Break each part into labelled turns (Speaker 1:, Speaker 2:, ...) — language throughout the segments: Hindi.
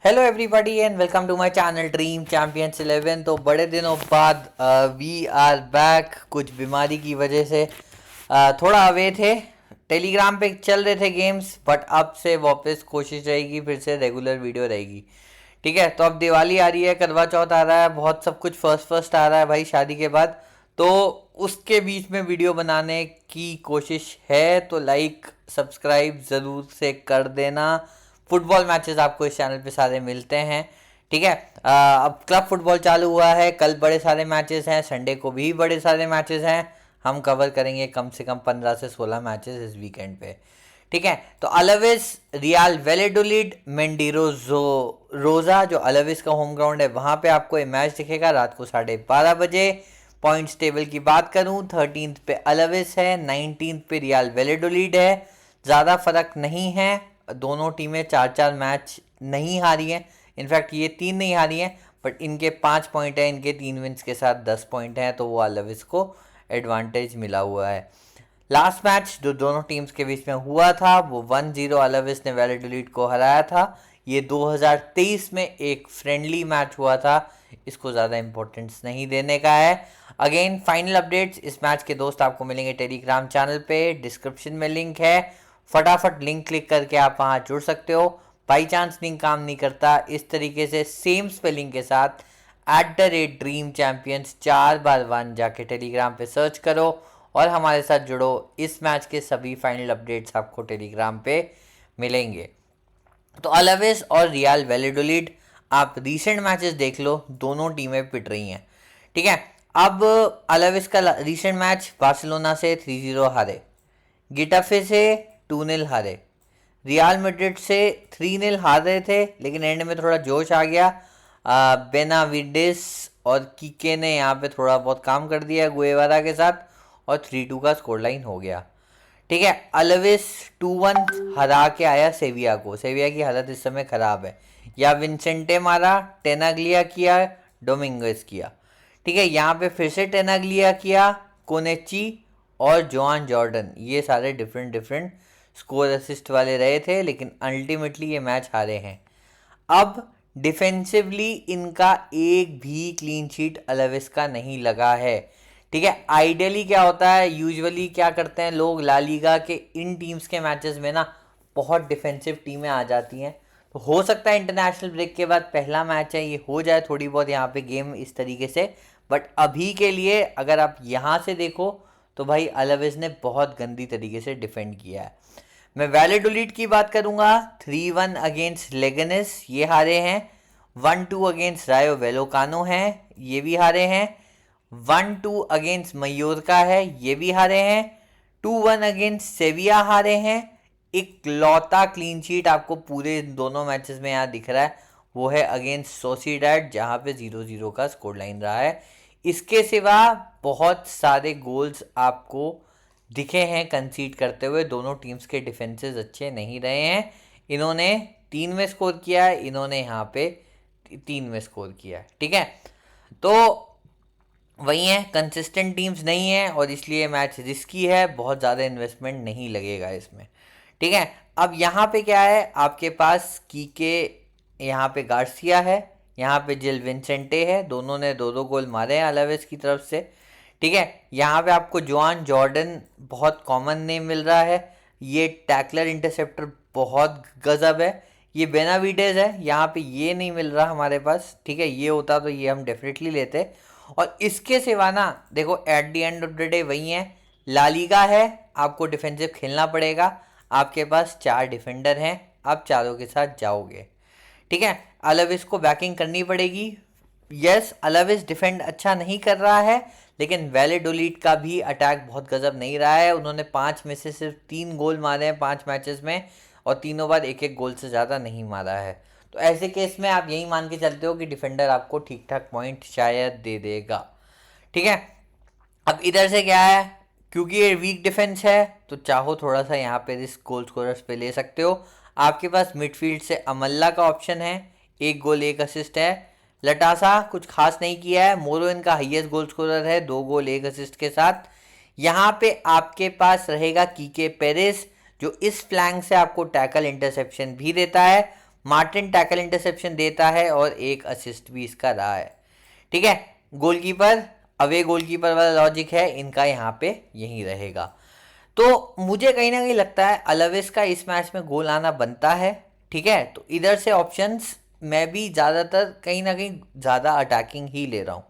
Speaker 1: Hello everybody and welcome to my channel Dream Champions 11। तो बड़े दिनों बाद वी आर बैक। कुछ बीमारी की वजह से थोड़ा अवे थे। टेलीग्राम पे चल रहे थे गेम्स, बट अब से वापस कोशिश रहेगी, फिर से रेगुलर वीडियो रहेगी। ठीक है, तो अब दिवाली आ रही है, करवा चौथ आ रहा है, बहुत सब कुछ फर्स्ट फर्स्ट आ रहा है भाई शादी के बाद। तो उसके बीच में वीडियो बनाने की कोशिश है, तो लाइक सब्सक्राइब ज़रूर से कर देना। फुटबॉल मैचेस आपको इस चैनल पे सारे मिलते हैं। ठीक है, अब क्लब फुटबॉल चालू हुआ है, कल बड़े सारे मैचेस हैं, संडे को भी बड़े सारे मैचेस हैं। हम कवर करेंगे कम से कम 15 से 16 मैचेस इस वीकेंड पे। ठीक है, तो अलावेस रियाल वैलेडोलिड मेंडिरोजो रोजा, जो अलावेस का होम ग्राउंड है, वहां पे आपको ये मैच दिखेगा रात को 12:30 बजे। पॉइंट्स टेबल की बात करूं, 13th पे अलावेस है, 19th पे रियाल वैलेडोलिड है। ज़्यादा फर्क नहीं है, दोनों टीमें 4-4 मैच नहीं हारी हैं। इनफैक्ट ये 3 नहीं हारी हैं, बट इनके 5 पॉइंट हैं, इनके 3 विन्स के साथ 10 पॉइंट हैं, तो वो अलावेस को एडवांटेज मिला हुआ है। लास्ट मैच जो दोनों टीम्स के बीच में हुआ था वो 1-0 अलावेस ने वैलेडोलिड को हराया था। ये 2023 में एक फ्रेंडली मैच हुआ था, इसको ज़्यादा इंपॉर्टेंस नहीं देने का है। अगेन फाइनल अपडेट्स इस मैच के दोस्त आपको मिलेंगे टेलीग्राम चैनल पे, डिस्क्रिप्शन में लिंक है। फटाफट लिंक क्लिक करके आप वहाँ जुड़ सकते हो। बाई चांस लिंक काम नहीं करता, इस तरीके से सेम स्पेलिंग के साथ @ड्रीम चैम्पियंस 4x1 जाके टेलीग्राम पे सर्च करो और हमारे साथ जुड़ो। इस मैच के सभी फाइनल अपडेट्स आपको टेलीग्राम पे मिलेंगे। तो अलावेस और रियाल वैलेडोलिड, आप रीसेंट मैचेस देख लो, दोनों टीमें पिट रही हैं। ठीक है, अब अलावेस का रीसेंट मैच बार्सिलोना से 3-0 हारे, गिटाफे से 2-0 हारे, रियाल मैड्रिड से 3-0 हार रहे थे, लेकिन एंड में थोड़ा जोश आ गया। बेनाविडेस और कीके ने यहाँ पे थोड़ा बहुत काम कर दिया गुएवारा के साथ, और 3-2 का स्कोर लाइन हो गया। ठीक है, अलावेस 2-1 हरा के आया सेविया को। सेविया की हालत इस समय ख़राब है। या विंसेंटे मारा, टेनाग्लिया किया, डोमिंगस किया। ठीक है, यहाँ पे फिर से टेनाग्लिया किया, कोनेची और जोआन जॉर्डन, ये सारे डिफरेंट डिफरेंट स्कोर असिस्ट वाले रहे थे, लेकिन अल्टीमेटली ये मैच हारे हैं। अब डिफेंसिवली इनका एक भी क्लीन शीट अलावेस का नहीं लगा है। ठीक है, आइडियली क्या होता है, यूजुअली क्या करते हैं लोग, ला लीगा के इन टीम्स के मैचेस में ना बहुत डिफेंसिव टीमें आ जाती हैं। तो हो सकता है इंटरनेशनल ब्रेक के बाद पहला मैच है, ये हो जाए थोड़ी बहुत यहाँ पे गेम इस तरीके से। बट अभी के लिए अगर आप यहाँ से देखो तो भाई अलावेस ने बहुत गंदी तरीके से डिफेंड किया है। मैं वैलेडोलिड की बात करूंगा, 3-1 अगेंस्ट लेगनेस ये हारे हैं, 1-2 अगेंस्ट रायो वेलोकानो है, ये भी हारे हैं, 1-2 अगेंस्ट मयोरका है, ये भी हारे हैं, 2-1 अगेंस्ट सेविया हारे हैं। एक लौता क्लीन शीट आपको पूरे दोनों मैचेस में यहाँ दिख रहा है, वो है अगेंस्ट सोसिएडाड, जहाँ पे 0-0 का स्कोर लाइन रहा है। इसके सिवा बहुत सारे गोल्स आपको दिखे हैं कंसीड करते हुए, दोनों टीम्स के डिफेंसेस अच्छे नहीं रहे हैं। इन्होंने 3 में स्कोर किया है, इन्होंने यहाँ पे 3 में स्कोर किया है। ठीक है, तो वही है, कंसिस्टेंट टीम्स नहीं है और इसलिए मैच रिस्की है, बहुत ज़्यादा इन्वेस्टमेंट नहीं लगेगा इसमें। ठीक है, अब यहाँ पे क्या है, आपके पास कीके, यहाँ पे गार्सिया है, यहाँ पे जिल विंसेंटे है, दोनों ने 2-2 गोल मारे हैं अलावेस की तरफ से। ठीक है, यहाँ पे आपको जोआन जॉर्डन बहुत कॉमन नेम मिल रहा है, ये टैकलर इंटरसेप्टर बहुत गजब है। ये बेनाविडेज है, यहाँ पे ये नहीं मिल रहा हमारे पास। ठीक है, ये होता तो ये हम डेफिनेटली लेते। और इसके सिवा ना देखो, at the end of the day वही है, ला लीगा है, आपको डिफेंसिव खेलना पड़ेगा, आपके पास 4 डिफेंडर हैं, आप चारों के साथ जाओगे। ठीक है, अलावेस को बैकिंग करनी पड़ेगी। यस, अलावेस डिफेंड अच्छा नहीं कर रहा है, लेकिन वैलेडोलिड का भी अटैक बहुत गजब नहीं रहा है। उन्होंने 5 में से सिर्फ 3 गोल मारे हैं 5 मैचेस में, और तीनों बार एक एक गोल से ज़्यादा नहीं मारा है। तो ऐसे केस में आप यही मान के चलते हो कि डिफेंडर आपको ठीक ठाक पॉइंट शायद दे देगा। ठीक है, अब इधर से क्या है, क्योंकि ये वीक डिफेंस है, तो चाहो थोड़ा सा यहाँ पे रिस्क गोल स्कोरर्स पे ले सकते हो। आपके पास मिडफील्ड से अमल्ला का ऑप्शन है, 1 गोल 1 असिस्ट है। लटासा कुछ खास नहीं किया है, मोरो इनका हाईएस्ट गोल स्कोरर है, 2 गोल 1 असिस्ट के साथ। यहाँ पे आपके पास रहेगा कीके पेरेस, जो इस फ्लैंक से आपको टैकल इंटरसेप्शन भी देता है, मार्टिन टैकल इंटरसेप्शन देता है और एक असिस्ट भी इसका रहा है। ठीक है, गोलकीपर अवे गोलकीपर वाला लॉजिक है इनका यहाँ पे यही रहेगा। तो मुझे कहीं ना कहीं लगता है अलावेस का इस मैच में गोल आना बनता है। ठीक है, तो इधर से ऑप्शंस मैं भी ज़्यादातर कहीं ना कहीं ज़्यादा अटैकिंग ही ले रहा हूँ,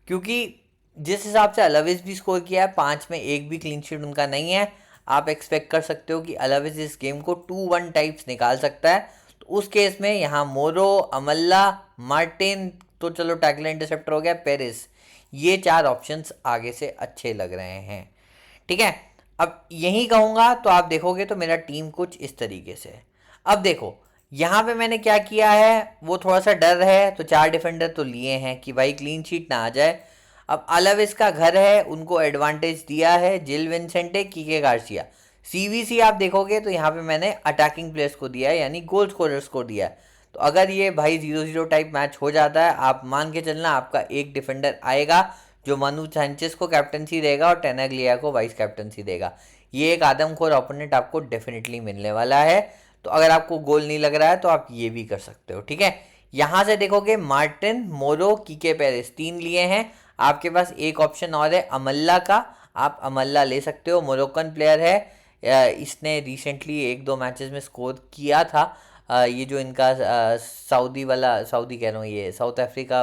Speaker 1: क्योंकि जिस हिसाब से अलावेस भी स्कोर किया है 5 में एक भी क्लीन शीट उनका नहीं है, आप एक्सपेक्ट कर सकते हो कि अलावेस इस गेम को 2-1 टाइप्स निकाल सकता है। तो उस केस में यहाँ मोरो, अमल्ला, मार्टिन, तो चलो टैकल इंटरसेप्टर हो गया, पेरिस, ये 4 ऑप्शंस आगे से अच्छे लग रहे हैं। ठीक है, अब यही कहूँगा तो आप देखोगे तो मेरा टीम कुछ इस तरीके से है। अब देखो यहाँ पे मैंने क्या किया है, वो थोड़ा सा डर है तो 4 डिफेंडर तो लिए हैं कि भाई क्लीन शीट ना आ जाए। अब अलावेस का घर है, उनको एडवांटेज दिया है जिल विंसेंटे, कीके गार्सिया। सीवीसी आप देखोगे तो यहाँ पे मैंने अटैकिंग प्लेयर्स को दिया है, यानी गोल स्कोरर्स को दिया है। तो अगर ये भाई 0-0 टाइप मैच हो जाता है, आप मान के चलना आपका एक डिफेंडर आएगा जो मनु सैंचेस को कैप्टनसी देगा और टेनाग्लिया को वाइस कैप्टनसी देगा। ये एक आदमखोर ओपोनेंट आपको डेफिनेटली मिलने वाला है। तो अगर आपको गोल नहीं लग रहा है तो आप ये भी कर सकते हो। ठीक है, यहाँ से देखोगे मार्टिन, मोरो, कीके, पेरिस 3 लिए हैं। आपके पास एक ऑप्शन और है अमल्ला का, आप अमल्ला ले सकते हो, मोरक्कन प्लेयर है। इसने रिसेंटली 1-2 मैचेस में स्कोर किया था। ये जो इनका सऊदी वाला, सऊदी कह रहा हूँ, ये south Africa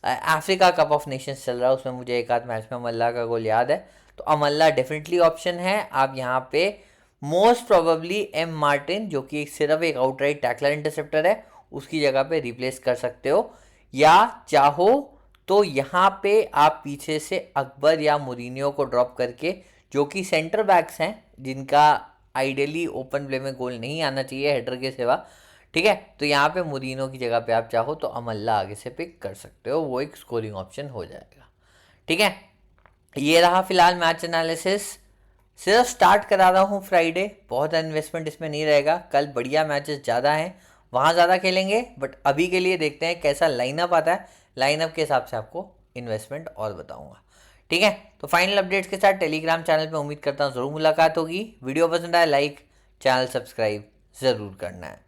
Speaker 1: Africa cup of Nations चल रहा है, उसमें मुझे एक आध मैच में अमल्ला का गोल याद है। तो अमल्ला डेफिनेटली ऑप्शन है। आप यहाँ पे मोस्ट प्रोबेबली एम मार्टिन, जो कि सिर्फ एक आउटराइट टैकलर इंटरसेप्टर है, उसकी जगह पे रिप्लेस कर सकते हो, या चाहो तो यहाँ पे आप पीछे से अकबर या मुरीनियो को ड्रॉप करके, जो कि सेंटर बैक्स हैं जिनका आइडियली ओपन प्ले में गोल नहीं आना चाहिए हेडर के सिवा। ठीक है, तो यहाँ पे मुरीनो की जगह पे आप चाहो तो अमल्ला आगे से पिक कर सकते हो, वो एक स्कोरिंग ऑप्शन हो जाएगा। ठीक है, ये रहा फिलहाल मैच एनालिसिस। सिर्फ स्टार्ट करा रहा हूँ फ्राइडे, बहुत इन्वेस्टमेंट इसमें नहीं रहेगा। कल बढ़िया मैचेस ज़्यादा हैं, वहाँ ज़्यादा खेलेंगे, बट अभी के लिए देखते हैं कैसा लाइनअप आता है। लाइनअप के हिसाब से आपको इन्वेस्टमेंट और बताऊँगा। ठीक है, तो फाइनल अपडेट्स के साथ टेलीग्राम चैनल पे उम्मीद करता हूँ ज़रूर मुलाकात होगी। वीडियो पसंद आए लाइक, चैनल सब्सक्राइब ज़रूर करना है।